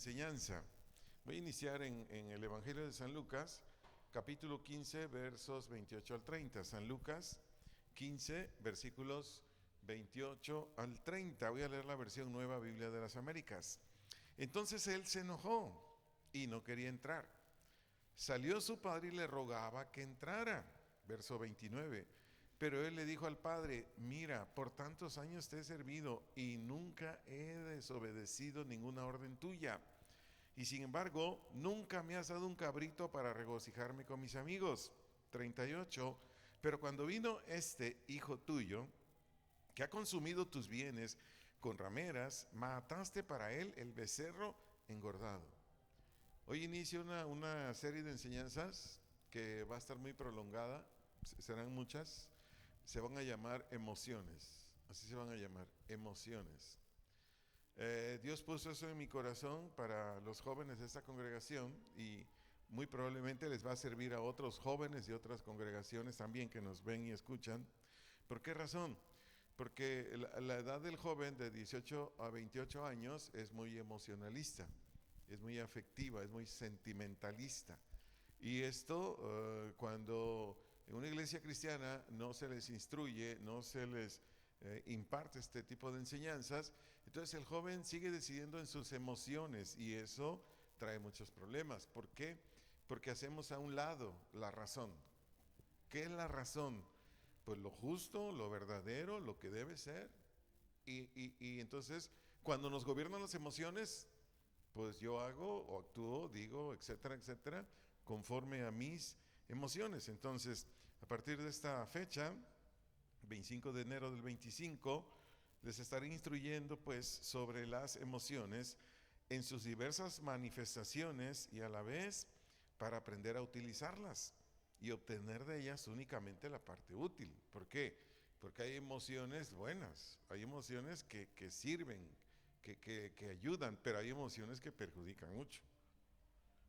enseñanza. Voy a iniciar en el Evangelio de San Lucas, capítulo 15, versos 28 al 30. San Lucas 15, versículos 28 al 30. Voy a leer la versión Nueva Biblia de las Américas. Entonces él se enojó y no quería entrar. Salió su padre y le rogaba que entrara. Verso 29. Pero él le dijo al padre: mira, por tantos años te he servido y nunca he desobedecido ninguna orden tuya. Y sin embargo, nunca me has dado un cabrito para regocijarme con mis amigos. 38. Pero cuando vino este hijo tuyo, que ha consumido tus bienes con rameras, mataste para él el becerro engordado. Hoy inicio una serie de enseñanzas que va a estar muy prolongada, serán muchas, se van a llamar emociones, así se van a llamar, emociones. Dios puso eso en mi corazón para los jóvenes de esta congregación y muy probablemente les va a servir a otros jóvenes y otras congregaciones también que nos ven y escuchan. ¿Por qué razón? Porque la edad del joven de 18 a 28 años es muy emocionalista, es muy afectiva, es muy sentimentalista. Y esto cuando en una iglesia cristiana no se les instruye, no se les imparte este tipo de enseñanzas, entonces el joven sigue decidiendo en sus emociones y eso trae muchos problemas. ¿Por qué? Porque hacemos a un lado la razón. ¿Qué es la razón? Pues lo justo, lo verdadero, lo que debe ser. Y entonces cuando nos gobiernan las emociones, pues yo hago o actúo, digo, etcétera, etcétera, conforme a mis emociones. Entonces, a partir de esta fecha, 25 de enero del 25, les estaré instruyendo pues sobre las emociones en sus diversas manifestaciones y a la vez para aprender a utilizarlas y obtener de ellas únicamente la parte útil. ¿Por qué? Porque hay emociones buenas, hay emociones que sirven, que ayudan, pero hay emociones que perjudican mucho.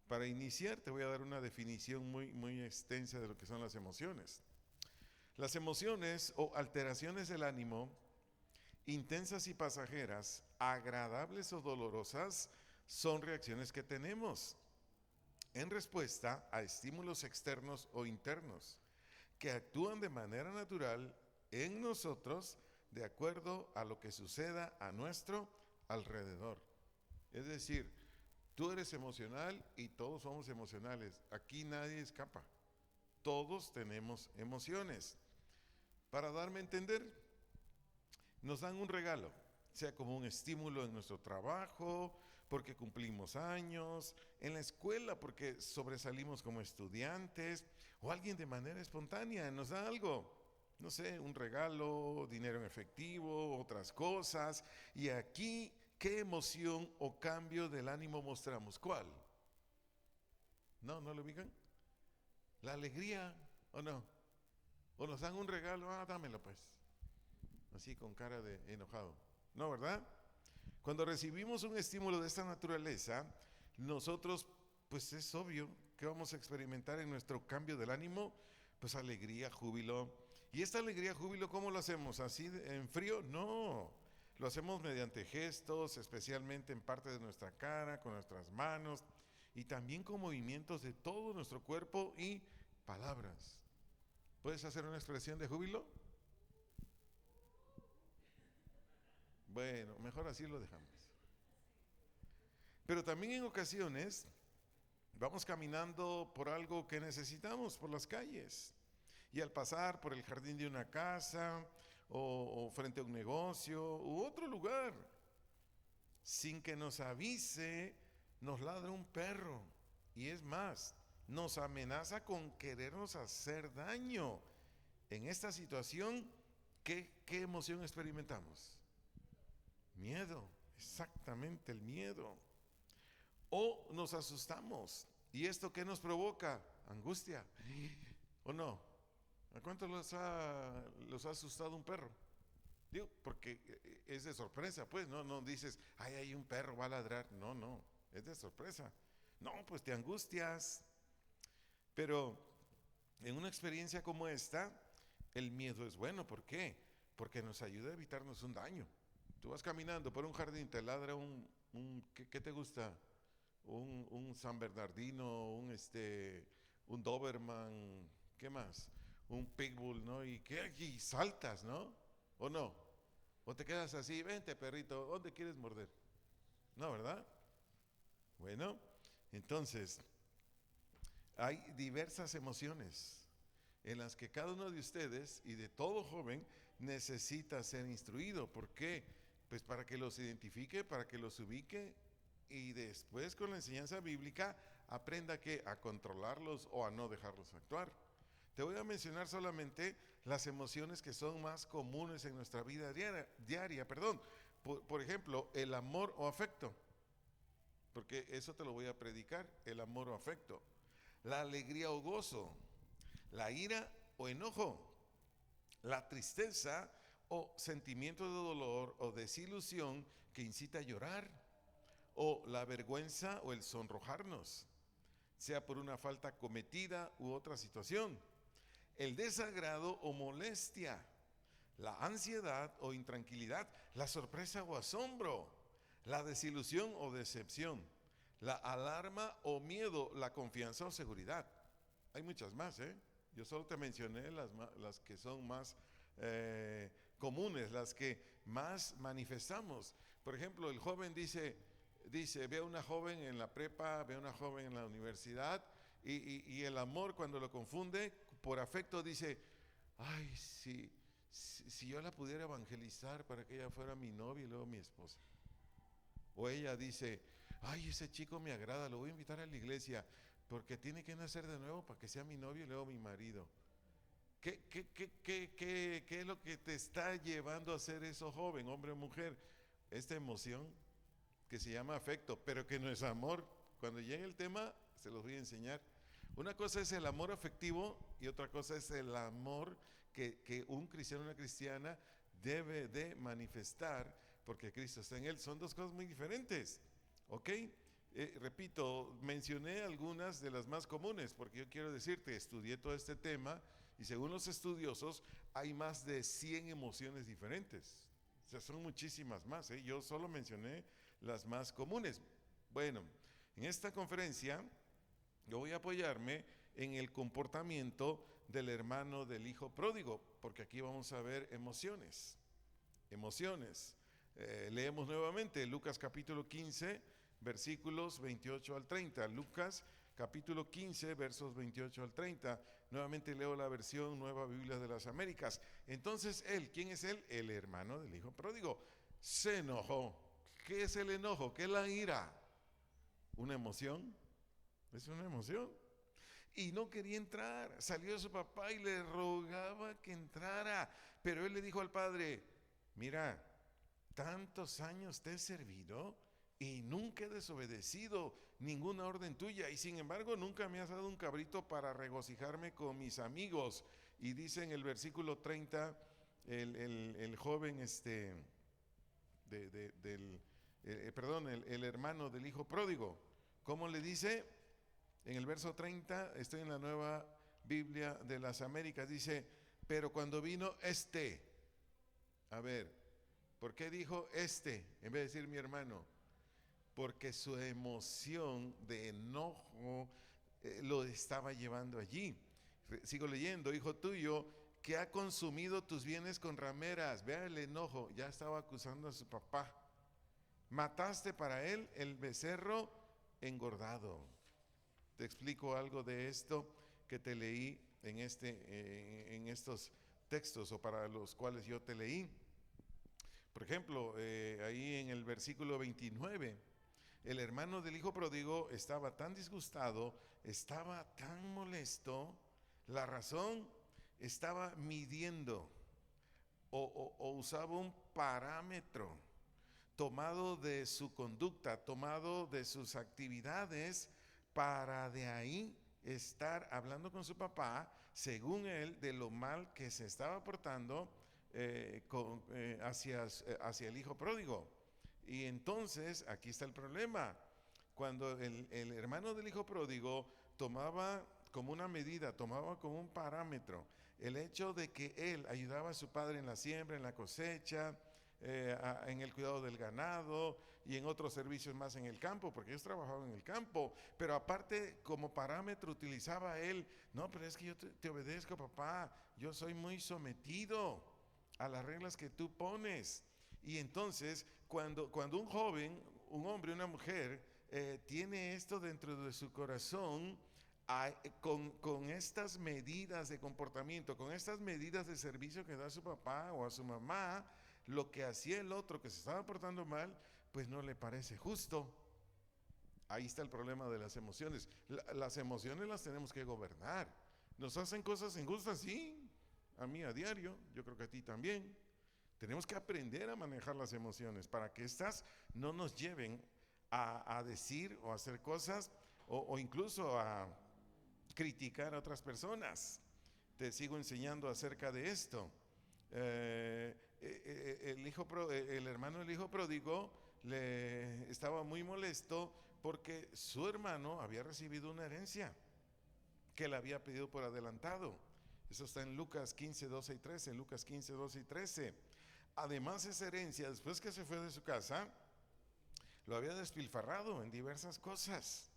Para iniciar te voy a dar una definición muy extensa de lo que son las emociones. Las emociones o alteraciones del ánimo, intensas y pasajeras, agradables o dolorosas, son reacciones que tenemos en respuesta a estímulos externos o internos, que actúan de manera natural en nosotros de acuerdo a lo que suceda a nuestro alrededor. Es decir, tú eres emocional y todos somos emocionales. Aquí nadie escapa. Todos tenemos emociones. Para darme a entender, nos dan un regalo, sea como un estímulo en nuestro trabajo, porque cumplimos años, en la escuela porque sobresalimos como estudiantes, o alguien de manera espontánea nos da algo, no sé, un regalo, dinero en efectivo, otras cosas, y aquí, ¿qué emoción o cambio del ánimo mostramos? ¿Cuál? ¿No lo ubican? La alegría, ¿o no? O nos dan un regalo, dámelo pues, así con cara de enojado. No, ¿verdad? Cuando recibimos un estímulo de esta naturaleza, nosotros, pues es obvio que vamos a experimentar en nuestro cambio del ánimo, pues alegría, júbilo. ¿Y esta alegría, júbilo, cómo lo hacemos? ¿Así en frío? No. Lo hacemos mediante gestos, especialmente en parte de nuestra cara, con nuestras manos, y también con movimientos de todo nuestro cuerpo y palabras. ¿Puedes hacer una expresión de júbilo? Bueno, mejor así lo dejamos. Pero también en ocasiones vamos caminando por algo que necesitamos, por las calles. Y al pasar por el jardín de una casa o frente a un negocio u otro lugar, sin que nos avise, nos ladra un perro. Y es más, nos amenaza con querernos hacer daño. En esta situación, ¿qué emoción experimentamos? Miedo, exactamente el miedo. O nos asustamos. ¿Y esto qué nos provoca? Angustia. ¿O no? ¿A cuántos los ha asustado un perro? Digo, porque es de sorpresa, pues, no dices, ay, hay un perro, va a ladrar. No, es de sorpresa. No, pues te angustias. Pero en una experiencia como esta, el miedo es bueno. ¿Por qué? Porque nos ayuda a evitarnos un daño. Tú vas caminando por un jardín, te ladra ¿qué te gusta? un San Bernardino, un Doberman, ¿qué más? Un Pitbull, ¿no? Y que aquí saltas, ¿no? ¿O no? ¿O te quedas así, vente perrito, ¿dónde quieres morder? No, ¿verdad? Bueno, entonces, hay diversas emociones en las que cada uno de ustedes y de todo joven necesita ser instruido. ¿Por qué? Pues para que los identifique, para que los ubique y después con la enseñanza bíblica aprenda que a controlarlos o a no dejarlos actuar. Te voy a mencionar solamente las emociones que son más comunes en nuestra vida diaria, perdón. Por ejemplo, el amor o afecto, porque eso te lo voy a predicar, el amor o afecto. La alegría o gozo, la ira o enojo, la tristeza o sentimiento de dolor o desilusión que incita a llorar, o la vergüenza o el sonrojarnos, sea por una falta cometida u otra situación, el desagrado o molestia, la ansiedad o intranquilidad, la sorpresa o asombro, la desilusión o decepción, la alarma o miedo, la confianza o seguridad. Hay muchas más, ¿eh? Yo solo te mencioné las que son más comunes, las que más manifestamos. Por ejemplo, el joven dice, ve a una joven en la prepa, ve a una joven en la universidad y el amor cuando lo confunde por afecto dice, ay, si yo la pudiera evangelizar para que ella fuera mi novia y luego mi esposa. O ella dice, ay, ese chico me agrada, lo voy a invitar a la iglesia porque tiene que nacer de nuevo para que sea mi novio y luego mi marido. ¿Qué es lo que te está llevando a hacer eso, joven, hombre o mujer? Esta emoción que se llama afecto, pero que no es amor. Cuando llegue el tema, se los voy a enseñar. Una cosa es el amor afectivo y otra cosa es el amor que un cristiano o una cristiana debe de manifestar porque Cristo está en él. Son dos cosas muy diferentes, ¿ok? Repito, mencioné algunas de las más comunes porque yo quiero decirte, estudié todo este tema y según los estudiosos hay más de 100 emociones diferentes. O sea, son muchísimas más, ¿eh? Yo solo mencioné las más comunes. Bueno, en esta conferencia yo voy a apoyarme en el comportamiento del hermano del hijo pródigo, porque aquí vamos a ver emociones. Leemos nuevamente Lucas capítulo 15, versículos 28 al 30. Lucas capítulo 15, versos 28 al 30. Nuevamente leo la versión Nueva Biblia de las Américas. Entonces él, ¿quién es él? El hermano del hijo pródigo. Se enojó. ¿Qué es el enojo? ¿Qué es la ira? ¿Una emoción? Es una emoción. Y no quería entrar. Salió de su papá y le rogaba que entrara. Pero él le dijo al padre, mira, tantos años te he servido y nunca he desobedecido ninguna orden tuya. Y sin embargo nunca me has dado un cabrito para regocijarme con mis amigos. Y dice en el versículo 30, el joven el hermano del hijo pródigo. ¿Cómo le dice? En el verso 30, estoy en la Nueva Biblia de las Américas, dice, pero cuando vino a ver, ¿por qué dijo en vez de decir mi hermano? Porque su emoción de enojo lo estaba llevando allí. Sigo leyendo, hijo tuyo, que ha consumido tus bienes con rameras. Vea el enojo, ya estaba acusando a su papá. Mataste para él el becerro engordado. Te explico algo de esto que te leí en estos textos o para los cuales yo te leí. Por ejemplo, ahí en el versículo 29, el hermano del hijo pródigo estaba tan disgustado, estaba tan molesto, la razón estaba midiendo o usaba un parámetro tomado de su conducta, tomado de sus actividades, para de ahí estar hablando con su papá, según él, de lo mal que se estaba portando hacia el hijo pródigo. Y entonces, aquí está el problema. Cuando el hermano del hijo pródigo tomaba como una medida, tomaba como un parámetro, el hecho de que él ayudaba a su padre en la siembra, en la cosecha, en el cuidado del ganado y en otros servicios más en el campo, porque ellos trabajaban en el campo, pero aparte como parámetro utilizaba él, no, pero es que yo te obedezco, papá, yo soy muy sometido a las reglas que tú pones. Y entonces, cuando un joven, un hombre, una mujer, tiene esto dentro de su corazón, con estas medidas de comportamiento, con estas medidas de servicio que da a su papá o a su mamá, lo que hacía el otro que se estaba portando mal, pues no le parece justo. Ahí está el problema de las emociones. Las emociones las tenemos que gobernar. Nos hacen cosas injustas, sí, a mí a diario, yo creo que a ti también. Tenemos que aprender a manejar las emociones para que éstas no nos lleven a decir o a hacer cosas o incluso a criticar a otras personas. Te sigo enseñando acerca de esto. El hermano del hijo pródigo le estaba muy molesto porque su hermano había recibido una herencia que le había pedido por adelantado. Eso está en Lucas 15, 12 y 13. Lucas 15, 12 y 13. Además, esa herencia, después que se fue de su casa, lo había despilfarrado en diversas cosas.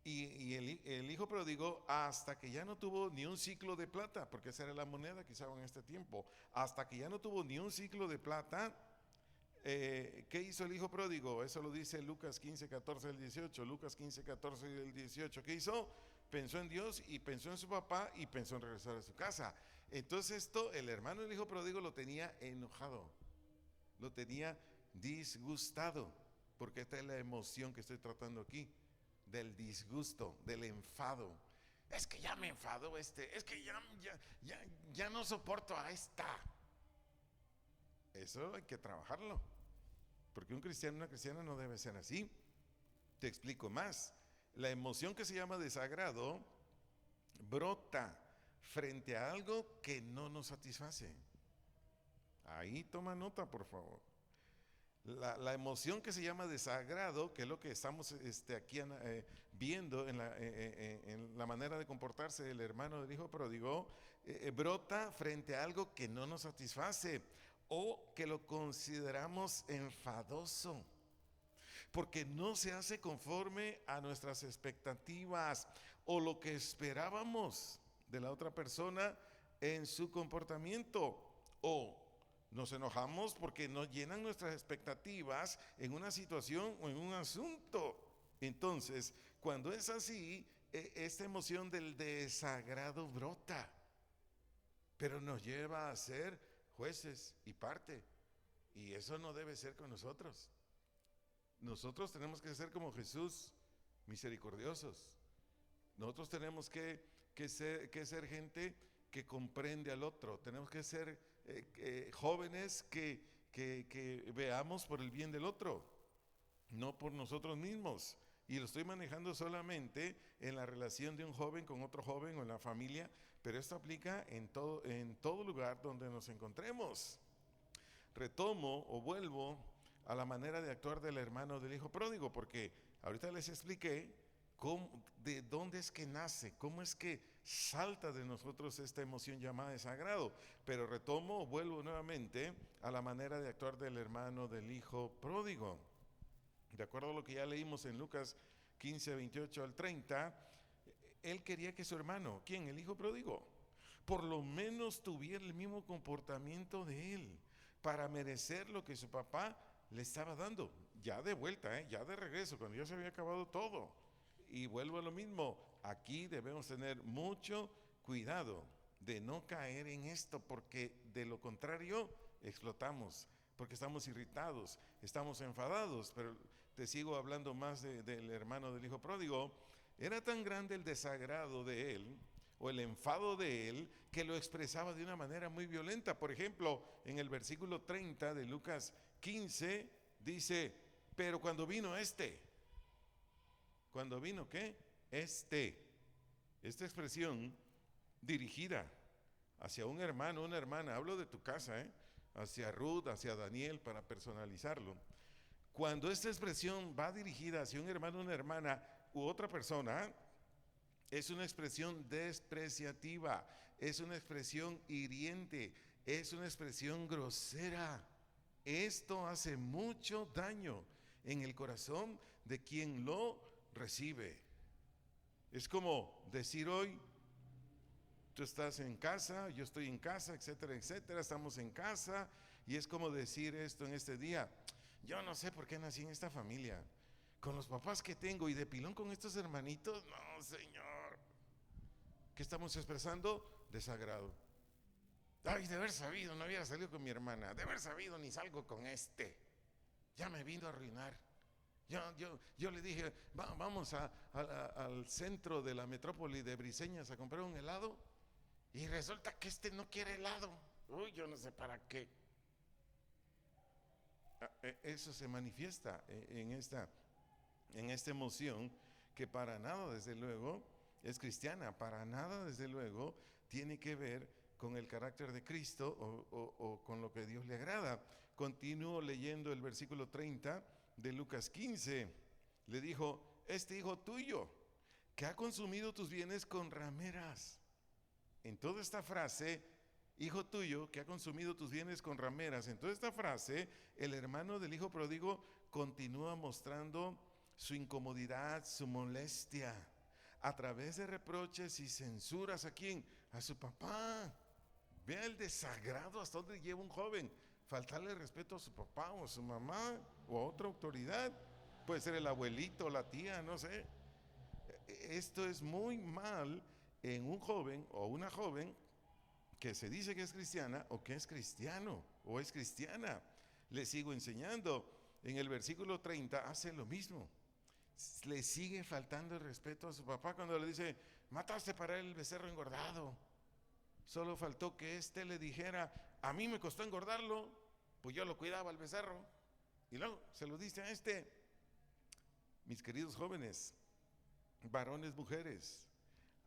Y el hijo pródigo, hasta que ya no tuvo ni un ciclo de plata, porque esa era la moneda que usaban en este tiempo, hasta que ya no tuvo ni un ciclo de plata, ¿qué hizo el hijo pródigo? Eso lo dice Lucas 15, 14 al 18. Lucas 15, 14 y el 18. ¿Qué hizo? Pensó en Dios y pensó en su papá y pensó en regresar a su casa. Entonces el hermano del hijo pródigo lo tenía enojado, lo tenía disgustado, porque esta es la emoción que estoy tratando aquí, del disgusto, del enfado. Es que ya me enfado es que ya no soporto a esta. Eso hay que trabajarlo, porque un cristiano, una cristiana no debe ser así. Te explico más. La emoción que se llama desagrado brota frente a algo que no nos satisface. Ahí toma nota, por favor. La emoción que se llama desagrado, que es lo que estamos aquí viendo en la manera de comportarse del hermano del hijo pródigo, brota frente a algo que no nos satisface o que lo consideramos enfadoso, porque no se hace conforme a nuestras expectativas o lo que esperábamos de la otra persona en su comportamiento, o nos enojamos porque no llenan nuestras expectativas en una situación o en un asunto. Entonces, cuando es así, esta emoción del desagrado brota, pero nos lleva a ser jueces y parte, y eso no debe ser con nosotros. Nosotros tenemos que ser como Jesús, misericordiosos. Nosotros tenemos que ser gente que comprende al otro. Tenemos que ser jóvenes que veamos por el bien del otro, no por nosotros mismos. Y lo estoy manejando solamente en la relación de un joven con otro joven o en la familia, pero esto aplica en todo lugar donde nos encontremos. Retomo o vuelvo a la manera de actuar del hermano del hijo pródigo, porque ahorita les expliqué de dónde es que nace, cómo es que salta de nosotros esta emoción llamada desagrado. Pero retomo o vuelvo nuevamente a la manera de actuar del hermano del hijo pródigo. De acuerdo a lo que ya leímos en Lucas 15, 28 al 30, él quería que su hermano, ¿quién? El hijo pródigo, por lo menos tuviera el mismo comportamiento de él, para merecer lo que su papá le estaba dando, ya de vuelta, ya de regreso, cuando ya se había acabado todo. Y vuelvo a lo mismo, aquí debemos tener mucho cuidado de no caer en esto, porque de lo contrario explotamos, porque estamos irritados, estamos enfadados. Pero te sigo hablando más del hermano del hijo pródigo. Era tan grande el desagrado de él, o el enfado de él, que lo expresaba de una manera muy violenta. Por ejemplo, en el versículo 30 de Lucas 15 dice: pero cuando vino ¿cuando vino qué? Esta expresión dirigida hacia un hermano, una hermana, hablo de tu casa, hacia Ruth, hacia Daniel, para personalizarlo. Cuando esta expresión va dirigida hacia un hermano, una hermana u otra persona, es una expresión despreciativa, es una expresión hiriente, es una expresión grosera. Esto hace mucho daño en el corazón de quien lo recibe. Es como decir hoy, tú estás en casa, yo estoy en casa, etcétera, etcétera, estamos en casa, y es como decir esto en este día: yo no sé por qué nací en esta familia, con los papás que tengo y de pilón con estos hermanitos. No, Señor. ¿Qué estamos expresando? Desagrado. Ay, de haber sabido, no hubiera salido con mi hermana. De haber sabido, ni salgo con este. Ya me vino a arruinar. Yo le dije, vamos al centro de la metrópoli de Briseñas a comprar un helado, y resulta que este no quiere helado. Uy, yo no sé para qué. Eso se manifiesta en esta emoción, que para nada, desde luego, es cristiana, para nada, desde luego, tiene que ver con el carácter de Cristo o con lo que Dios le agrada. Continúo leyendo el versículo 30 de Lucas 15. Le dijo: este hijo tuyo, que ha consumido tus bienes con rameras. En toda esta frase, hijo tuyo, que ha consumido tus bienes con rameras, en toda esta frase, el hermano del hijo pródigo continúa mostrando su incomodidad, su molestia, a través de reproches y censuras. ¿A quién? A su papá. Vea el desagrado hasta donde lleva un joven. Faltarle respeto a su papá o a su mamá o a otra autoridad. Puede ser el abuelito o la tía, no sé. Esto es muy mal en un joven o una joven que se dice que es cristiana o que es cristiano o es cristiana. Le sigo enseñando. En el versículo 30 hace lo mismo. Le sigue faltando el respeto a su papá cuando le dice: mataste para él el becerro engordado. Solo faltó que éste le dijera: a mí me costó engordarlo, pues yo lo cuidaba al becerro, y luego se lo dice a este. Mis queridos jóvenes, varones, mujeres,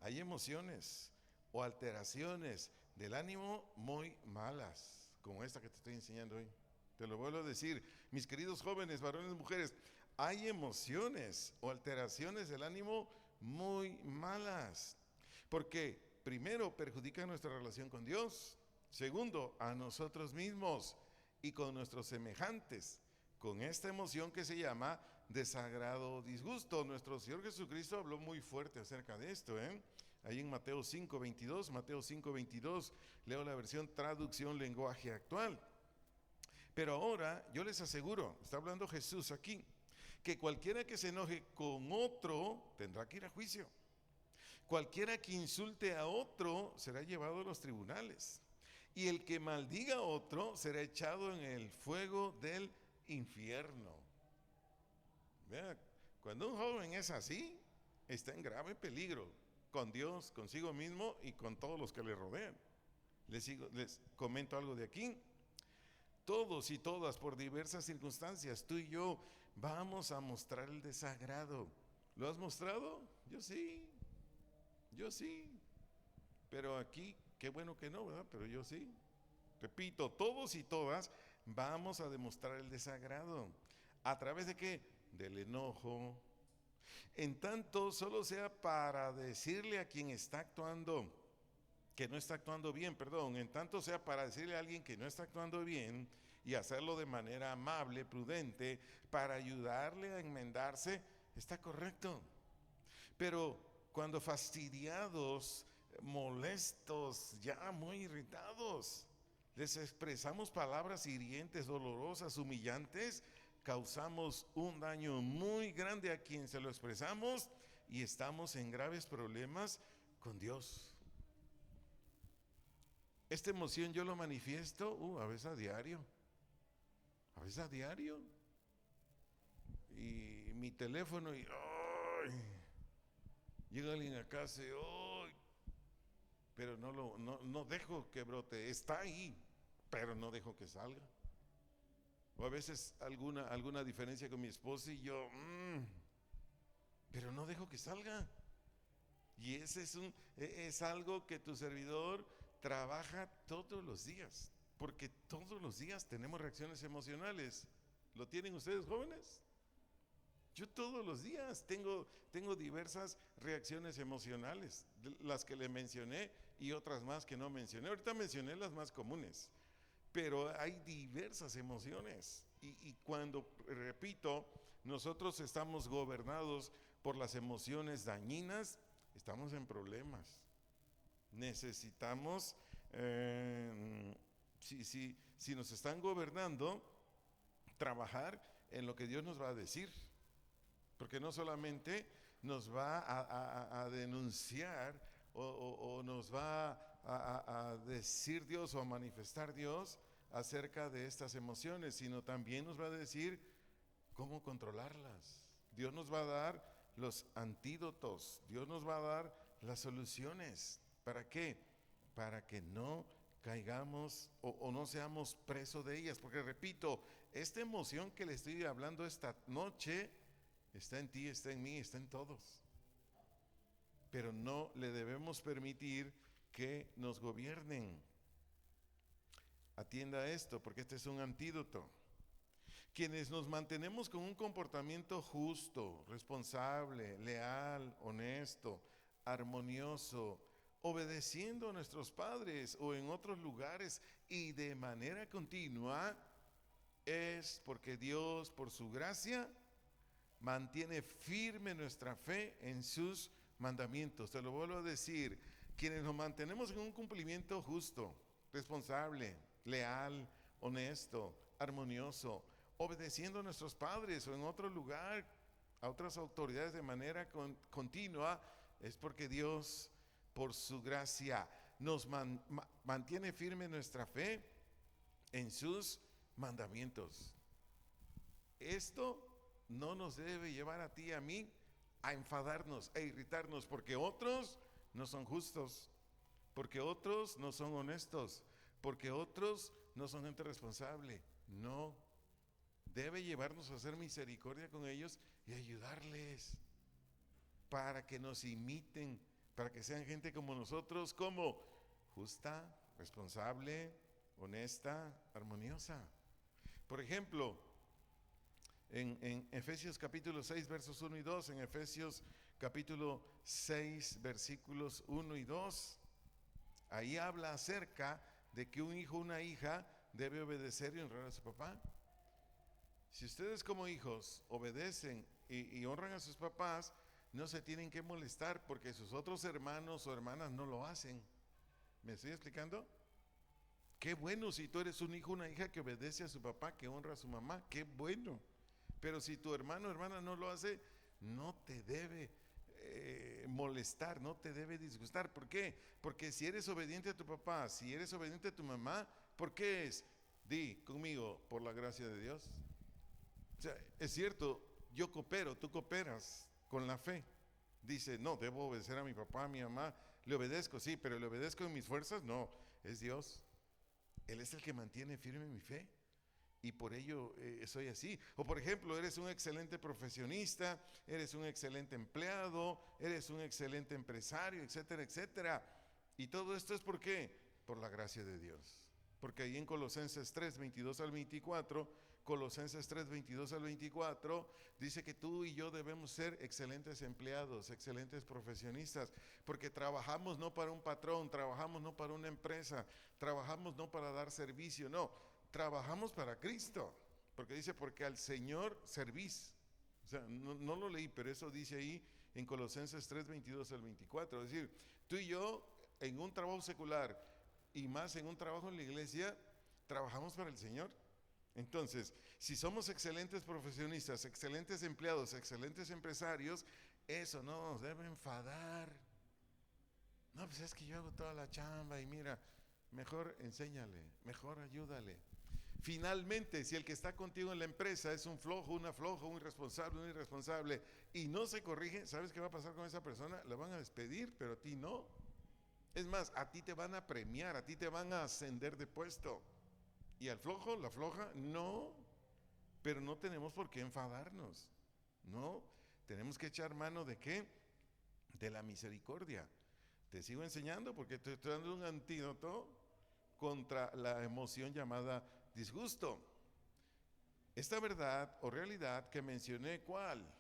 hay emociones o alteraciones del ánimo muy malas, como esta que te estoy enseñando hoy. Te lo vuelvo a decir, mis queridos jóvenes, varones, mujeres, hay emociones o alteraciones del ánimo muy malas, porque primero perjudica nuestra relación con Dios, segundo, a nosotros mismos y con nuestros semejantes, con esta emoción que se llama desagrado o disgusto. Nuestro Señor Jesucristo habló muy fuerte acerca de esto, ahí en Mateo 5:22, leo la versión traducción lenguaje actual. Pero ahora yo les aseguro, está hablando Jesús aquí, que cualquiera que se enoje con otro tendrá que ir a juicio. Cualquiera que insulte a otro será llevado a los tribunales. Y el que maldiga a otro será echado en el fuego del infierno. Vea, cuando un joven es así, está en grave peligro con Dios, consigo mismo y con todos los que le rodean. Les comento algo de aquí. Todos y todas, por diversas circunstancias, tú y yo vamos a mostrar el desagrado. ¿Lo has mostrado? Yo sí. Pero aquí, qué bueno que no, ¿verdad? Pero yo sí. Repito, todos y todas vamos a demostrar el desagrado. ¿A través de qué? Del enojo. En tanto solo sea para decirle a quien está actuando, que no está actuando bien, en tanto sea para decirle a alguien que no está actuando bien y hacerlo de manera amable, prudente, para ayudarle a enmendarse, está correcto. Pero cuando fastidiados, molestos, ya muy irritados, les expresamos palabras hirientes, dolorosas, humillantes, causamos un daño muy grande a quien se lo expresamos y estamos en graves problemas con Dios. Esta emoción yo lo manifiesto a veces a diario. Y mi teléfono y llega alguien a casa y pero no dejo que brote, está ahí, pero no dejo que salga. O a veces alguna diferencia con mi esposa y yo, pero no dejo que salga. Y ese es algo que tu servidor trabaja todos los días, porque todos los días tenemos reacciones emocionales. ¿Lo tienen ustedes, jóvenes? Yo todos los días tengo diversas reacciones emocionales, las que le mencioné y otras más que no mencioné. Ahorita mencioné las más comunes, pero hay diversas emociones. Y cuando, repito, nosotros estamos gobernados por las emociones dañinas, estamos en problemas. Necesitamos, si nos están gobernando, trabajar en lo que Dios nos va a decir. Porque no solamente nos va a denunciar o nos va a decir Dios o a manifestar Dios acerca de estas emociones, sino también nos va a decir cómo controlarlas. Dios nos va a dar los antídotos, Dios nos va a dar las soluciones. ¿Para qué? Para que no caigamos o no seamos presos de ellas. Porque repito, esta emoción que le estoy hablando esta noche está en ti, está en mí, está en todos. Pero no le debemos permitir que nos gobiernen. Atienda esto, porque este es un antídoto. Quienes nos mantenemos con un comportamiento justo, responsable, leal, honesto, armonioso, obedeciendo a nuestros padres o en otros lugares y de manera continua, es porque Dios, por su gracia, mantiene firme nuestra fe en sus mandamientos. Te lo vuelvo a decir, quienes nos mantenemos en un cumplimiento justo, responsable, leal, honesto, armonioso, obedeciendo a nuestros padres o en otro lugar, a otras autoridades de manera continua, es porque Dios, por su gracia, nos mantiene firme nuestra fe en sus mandamientos. Esto no nos debe llevar a ti y a mí a enfadarnos, a irritarnos, porque otros no son justos, porque otros no son honestos, porque otros no son gente responsable. No, debe llevarnos a hacer misericordia con ellos y ayudarles para que nos imiten, para que sean gente como nosotros, como justa, responsable, honesta, armoniosa. Por ejemplo, en Efesios capítulo 6 versos 1 y 2, en Efesios capítulo 6 versículos 1 y 2, ahí habla acerca de que un hijo o una hija debe obedecer y honrar a su papá. Si ustedes como hijos obedecen y honran a sus papás, no se tienen que molestar porque sus otros hermanos o hermanas no lo hacen. ¿Me estoy explicando? Qué bueno si tú eres un hijo o una hija que obedece a su papá, que honra a su mamá, qué bueno. Pero si tu hermano o hermana no lo hace, no te debe molestar, no te debe disgustar. ¿Por qué? Porque si eres obediente a tu papá, si eres obediente a tu mamá, ¿por qué es? Di conmigo, por la gracia de Dios. O sea, es cierto, yo coopero, tú cooperas con la fe. Dice, no, debo obedecer a mi papá, a mi mamá. Le obedezco, sí, pero le obedezco en mis fuerzas, no, es Dios. Él es el que mantiene firme mi fe. Y por ello soy así. O por ejemplo, eres un excelente profesionista, eres un excelente empleado, eres un excelente empresario, etcétera, etcétera. Y todo esto es ¿por qué? Por la gracia de Dios. Porque ahí en Colosenses 3, 22 al 24, Colosenses 3, 22 al 24, dice que tú y yo debemos ser excelentes empleados, excelentes profesionistas, porque trabajamos no para un patrón, trabajamos no para una empresa, trabajamos no para dar servicio, no, trabajamos para Cristo, porque dice, porque al Señor servís. O sea, no lo leí, pero eso dice ahí en Colosenses 3, 22 al 24, es decir, tú y yo en un trabajo secular y más en un trabajo en la iglesia, trabajamos para el Señor. Entonces, si somos excelentes profesionistas, excelentes empleados, excelentes empresarios, eso no nos debe enfadar. No, pues es que yo hago toda la chamba y mira, mejor enséñale, mejor ayúdale. Finalmente, si el que está contigo en la empresa es un flojo, una floja, un irresponsable, un irresponsable y no se corrige, ¿sabes qué va a pasar con esa persona? La van a despedir, pero a ti no. Es más, a ti te van a premiar, a ti te van a ascender de puesto. Y al flojo, la floja, no. Pero no tenemos por qué enfadarnos. No, tenemos que echar mano ¿de qué? De la misericordia. Te sigo enseñando porque te estoy dando un antídoto contra la emoción llamada disgusto. Esta verdad o realidad que mencioné, ¿cuál?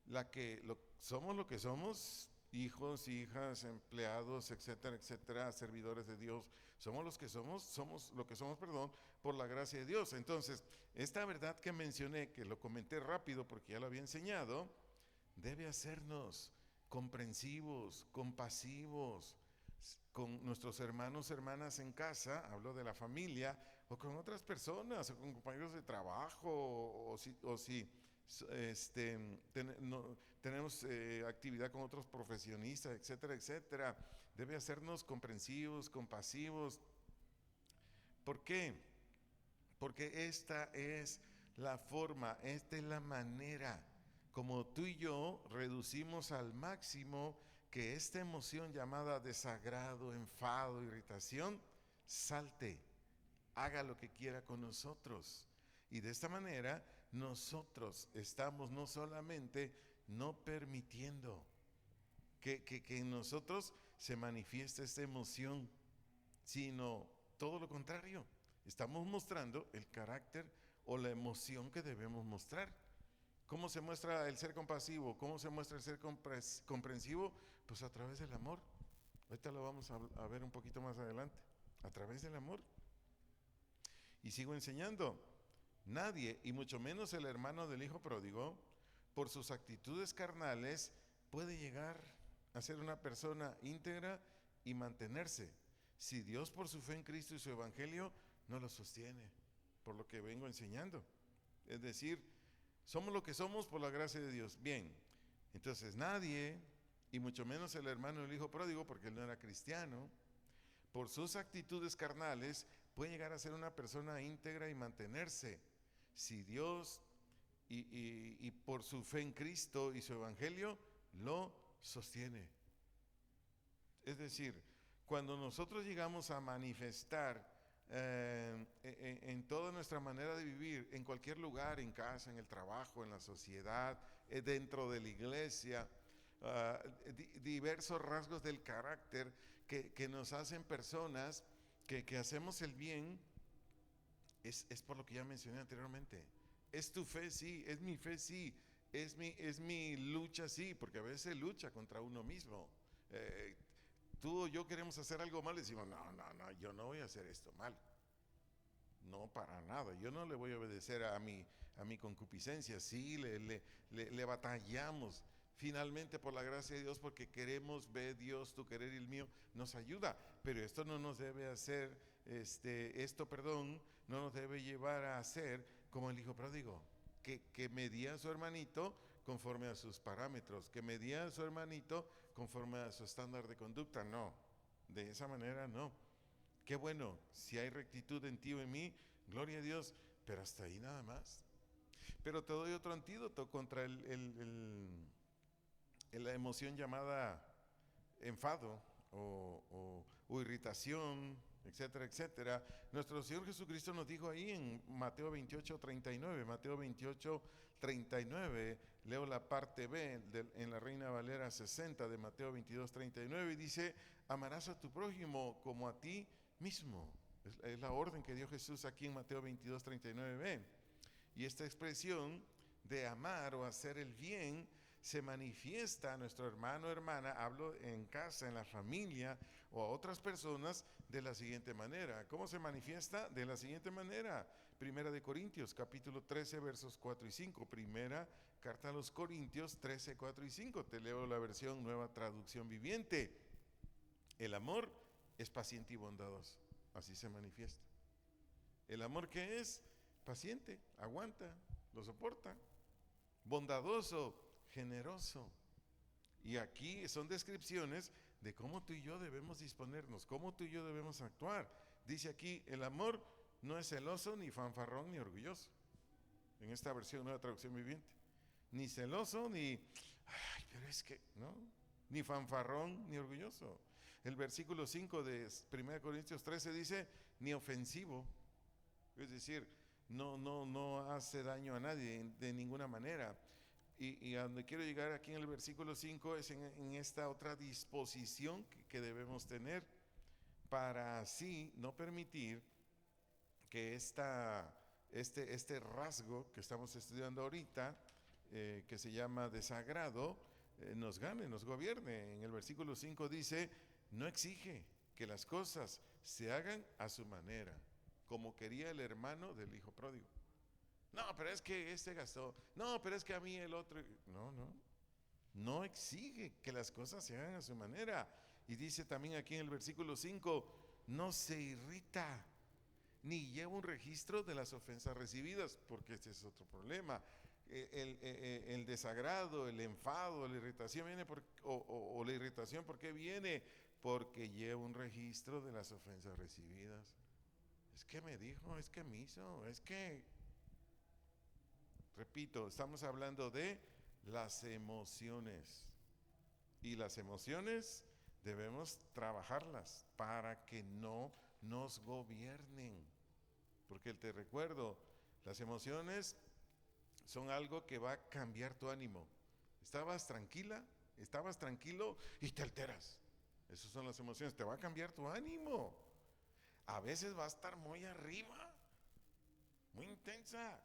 La que somos lo que somos hijos, hijas, empleados, etcétera, etcétera, servidores de Dios. Somos los que somos lo que somos, perdón, por la gracia de Dios. Entonces, esta verdad que mencioné, que lo comenté rápido porque ya lo había enseñado, debe hacernos comprensivos, compasivos con nuestros hermanos, hermanas en casa, hablo de la familia, o con otras personas, o con compañeros de trabajo, o si tenemos actividad con otros profesionistas, etcétera, etcétera. Debe hacernos comprensivos, compasivos. ¿Por qué? Porque esta es la forma, esta es la manera como tú y yo reducimos al máximo que esta emoción llamada desagrado, enfado, irritación, salte, haga lo que quiera con nosotros. Y de esta manera nosotros estamos no solamente no permitiendo que en nosotros se manifieste esta emoción, sino todo lo contrario. Estamos mostrando el carácter o la emoción que debemos mostrar. ¿Cómo se muestra el ser compasivo? ¿Cómo se muestra el ser comprensivo? Pues a través del amor. Ahorita lo vamos a ver un poquito más adelante. A través del amor. Y sigo enseñando. Nadie, y mucho menos el hermano del hijo pródigo, por sus actitudes carnales, puede llegar a ser una persona íntegra y mantenerse, si Dios por su fe en Cristo y su evangelio no lo sostiene, por lo que vengo enseñando. Es decir, somos lo que somos por la gracia de Dios. Bien, entonces nadie, y mucho menos el hermano del hijo pródigo, porque él no era cristiano, por sus actitudes carnales, puede llegar a ser una persona íntegra y mantenerse, si Dios y por su fe en Cristo y su evangelio lo sostiene. Es decir, cuando nosotros llegamos a manifestar en toda nuestra manera de vivir, en cualquier lugar, en casa, en el trabajo, en la sociedad, dentro de la iglesia, diversos rasgos del carácter que nos hacen personas que hacemos el bien, es por lo que ya mencioné anteriormente. Es tu fe, sí, es mi fe, sí, es mi lucha, sí, porque a veces lucha contra uno mismo. Eh, Tú o yo queremos hacer algo mal y decimos, no, yo no voy a hacer esto mal. No, para nada. Yo no le voy a obedecer a mi concupiscencia. Sí, le batallamos. Finalmente, por la gracia de Dios, porque queremos ver Dios, tu querer y el mío, nos ayuda. Pero esto no nos debe hacer, no nos debe llevar a hacer como el hijo pródigo, que medía a su hermanito conforme a sus parámetros, que medía a su hermanito conforme a su estándar de conducta. No, de esa manera no. Qué bueno, si hay rectitud en ti o en mí, gloria a Dios, pero hasta ahí nada más. Pero te doy otro antídoto contra la emoción llamada enfado o irritación, etcétera, etcétera. Nuestro Señor Jesucristo nos dijo ahí en Mateo 28:39, Mateo 28:39, leo la parte B en la Reina Valera 60 de Mateo 22:39, y dice, amarás a tu prójimo como a ti mismo. Es la orden que dio Jesús aquí en Mateo 22:39b. Y esta expresión de amar o hacer el bien se manifiesta a nuestro hermano o hermana, hablo en casa, en la familia o a otras personas, de la siguiente manera. ¿Cómo se manifiesta? De la siguiente manera. Primera de Corintios, capítulo 13, versos 4 y 5. Primera carta a los Corintios 13, 4 y 5. Te leo la versión Nueva Traducción Viviente. El amor es paciente y bondadoso. Así se manifiesta. El amor, ¿qué es? Paciente, aguanta, lo soporta. Bondadoso, generoso. Y aquí son descripciones de cómo tú y yo debemos disponernos, cómo tú y yo debemos actuar. Dice aquí, el amor no es celoso, ni fanfarrón, ni orgulloso. En esta versión Nueva Traducción Viviente. Ni celoso, ni, ay, pero es que, ¿no? Ni fanfarrón, ni orgulloso. El versículo 5 de 1 Corintios 13 dice, ni ofensivo. Es decir, no hace daño a nadie de ninguna manera. Y a donde quiero llegar aquí en el versículo 5 es en esta otra disposición que debemos tener para así no permitir que este rasgo que estamos estudiando ahorita, que se llama desagrado, nos gane, nos gobierne. En el versículo 5 dice, no exige que las cosas se hagan a su manera, como quería el hermano del hijo pródigo. No, pero es que este gastó. No, pero es que a mí el otro. No, no. No exige que las cosas se hagan a su manera. Y dice también aquí en el versículo 5, no se irrita, ni lleva un registro de las ofensas recibidas, porque este es otro problema. El desagrado, el enfado, la irritación viene o la irritación, ¿por qué viene? Porque lleva un registro de las ofensas recibidas. Es que me dijo, es que me hizo, es que... Repito, estamos hablando de las emociones. Y las emociones debemos trabajarlas para que no nos gobiernen. Porque te recuerdo, las emociones son algo que va a cambiar tu ánimo. Estabas tranquila, estabas tranquilo y te alteras. Esas son las emociones, te va a cambiar tu ánimo. A veces va a estar muy arriba, muy intensa.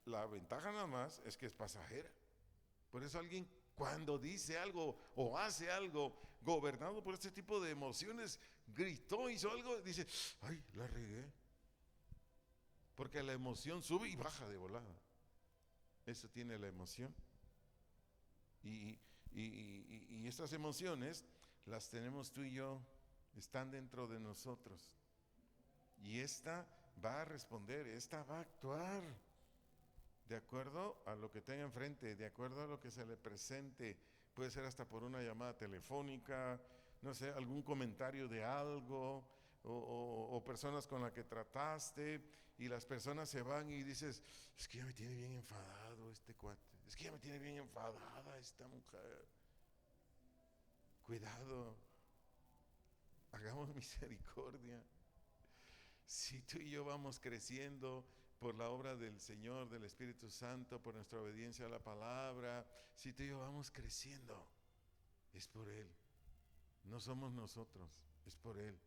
La ventaja nada más es que es pasajera. Por eso alguien cuando dice algo o hace algo gobernado por este tipo de emociones, gritó, hizo algo, dice, ay, la regué. Porque la emoción sube y baja de volada. Eso tiene la emoción. Y estas emociones las tenemos tú y yo, están dentro de nosotros. Y esta va a responder, esta va a actuar de acuerdo a lo que tenga enfrente, de acuerdo a lo que se le presente. Puede ser hasta por una llamada telefónica, no sé, algún comentario de algo, o personas con las que trataste, y las personas se van y dices, es que ya me tiene bien enfadado este cuate, es que ya me tiene bien enfadada esta mujer. Cuidado, hagamos misericordia. Si tú y yo vamos creciendo por la obra del Señor, del Espíritu Santo, por nuestra obediencia a la palabra, si tú y yo vamos creciendo, es por Él. No somos nosotros, es por Él.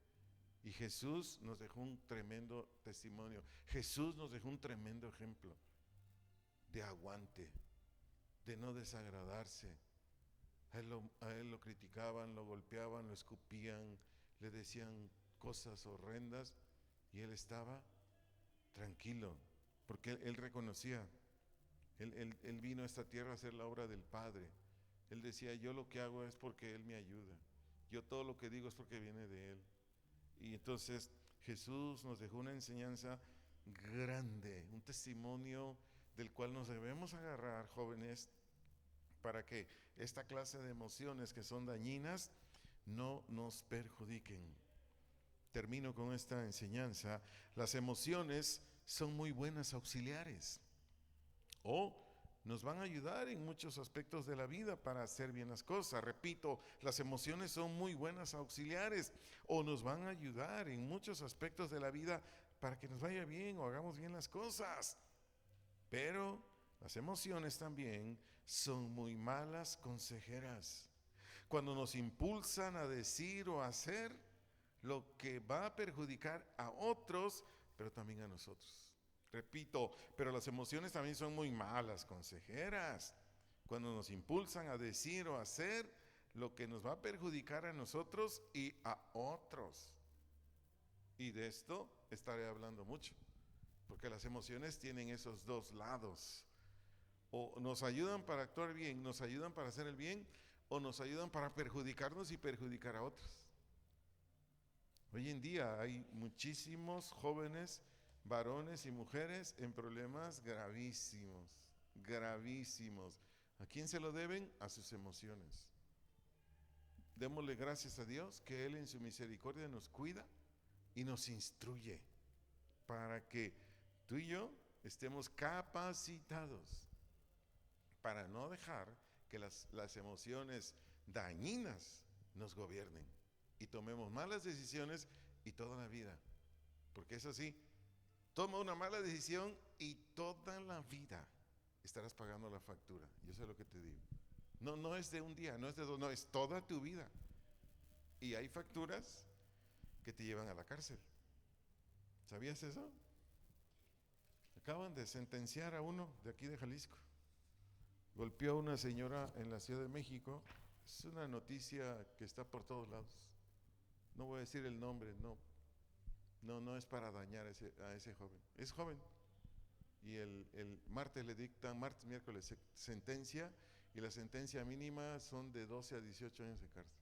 Y Jesús nos dejó un tremendo testimonio. Jesús nos dejó un tremendo ejemplo de aguante, de no desagradarse. A él lo criticaban, lo golpeaban, lo escupían, le decían cosas horrendas y él estaba tranquilo, porque él reconocía, él vino a esta tierra a hacer la obra del Padre. Él decía, yo lo que hago es porque Él me ayuda, yo todo lo que digo es porque viene de Él. Y entonces Jesús nos dejó una enseñanza grande, un testimonio del cual nos debemos agarrar, jóvenes, para que esta clase de emociones que son dañinas no nos perjudiquen. Termino con esta enseñanza. Las emociones son muy buenas auxiliares o nos van a ayudar en muchos aspectos de la vida para hacer bien las cosas. Repito, las emociones son muy buenas auxiliares o nos van a ayudar en muchos aspectos de la vida para que nos vaya bien o hagamos bien las cosas. Pero las emociones también son muy malas consejeras. Cuando nos impulsan a decir o a hacer lo que va a perjudicar a otros, pero también a nosotros. Repito, pero las emociones también son muy malas consejeras. Cuando nos impulsan a decir o a hacer lo que nos va a perjudicar a nosotros y a otros. Y de esto estaré hablando mucho, porque las emociones tienen esos dos lados. O nos ayudan para actuar bien, nos ayudan para hacer el bien, o nos ayudan para perjudicarnos y perjudicar a otros. Hoy en día hay muchísimos jóvenes, varones y mujeres en problemas gravísimos, gravísimos. ¿A quién se lo deben? A sus emociones. Démosle gracias a Dios que Él en su misericordia nos cuida y nos instruye para que tú y yo estemos capacitados para no dejar que las emociones dañinas nos gobiernen y tomemos malas decisiones y toda la vida. Porque es así, toma una mala decisión y toda la vida estarás pagando la factura. Yo sé lo que te digo. No es de un día, no es de dos, no, es toda tu vida. Y hay facturas que te llevan a la cárcel. ¿Sabías eso? Acaban de sentenciar a uno de aquí de Jalisco golpeó a una señora en la Ciudad de México. Es una noticia que está por todos lados. No voy a decir el nombre, no es para dañar a ese joven. Es joven. Y el martes le dictan, martes, miércoles, sentencia, y la sentencia mínima son de 12 a 18 años de cárcel.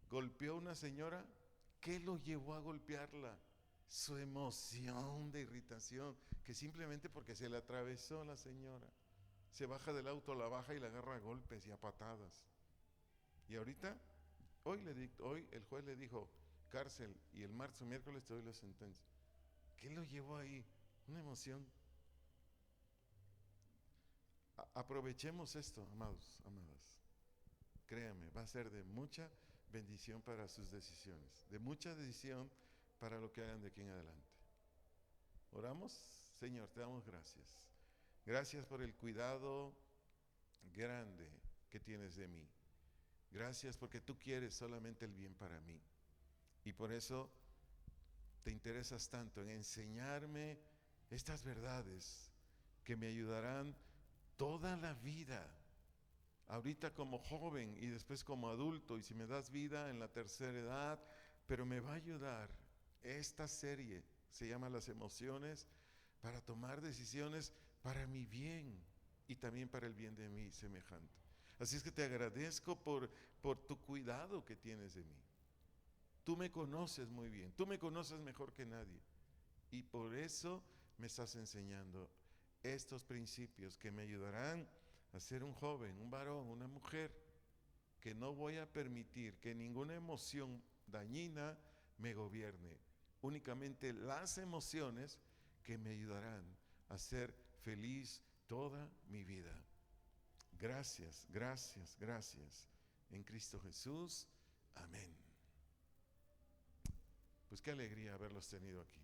Golpeó a una señora. ¿Qué lo llevó a golpearla? Su emoción de irritación, que simplemente porque se le atravesó la señora. Se baja del auto, la baja y la agarra a golpes y a patadas. Y ahorita, hoy el juez le dijo cárcel, y el martes o miércoles te doy la sentencia. ¿Qué lo llevó ahí? Una emoción. Aprovechemos esto, amados, amadas. Créame, va a ser de mucha bendición para sus decisiones, de mucha decisión para lo que hagan de aquí en adelante. ¿Oramos? Señor, te damos gracias. Gracias por el cuidado grande que tienes de mí. Gracias porque tú quieres solamente el bien para mí. Y por eso te interesas tanto en enseñarme estas verdades que me ayudarán toda la vida. Ahorita como joven y después como adulto, y si me das vida en la tercera edad, pero me va a ayudar. Esta serie se llama Las Emociones, para tomar decisiones para mi bien y también para el bien de mi semejante. Así es que te agradezco por tu cuidado que tienes de mí. Tú me conoces muy bien, tú me conoces mejor que nadie, y por eso me estás enseñando estos principios que me ayudarán a ser un joven, un varón, una mujer, que no voy a permitir que ninguna emoción dañina me gobierne. Únicamente las emociones que me ayudarán a ser feliz toda mi vida. Gracias, gracias, gracias. En Cristo Jesús. Amén. Pues qué alegría haberlos tenido aquí.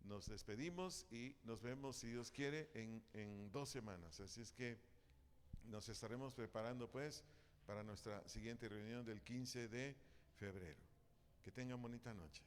Nos despedimos y nos vemos, si Dios quiere, en 2 semanas. Así es que nos estaremos preparando pues para nuestra siguiente reunión del 15 de febrero. Que tengan bonita noche.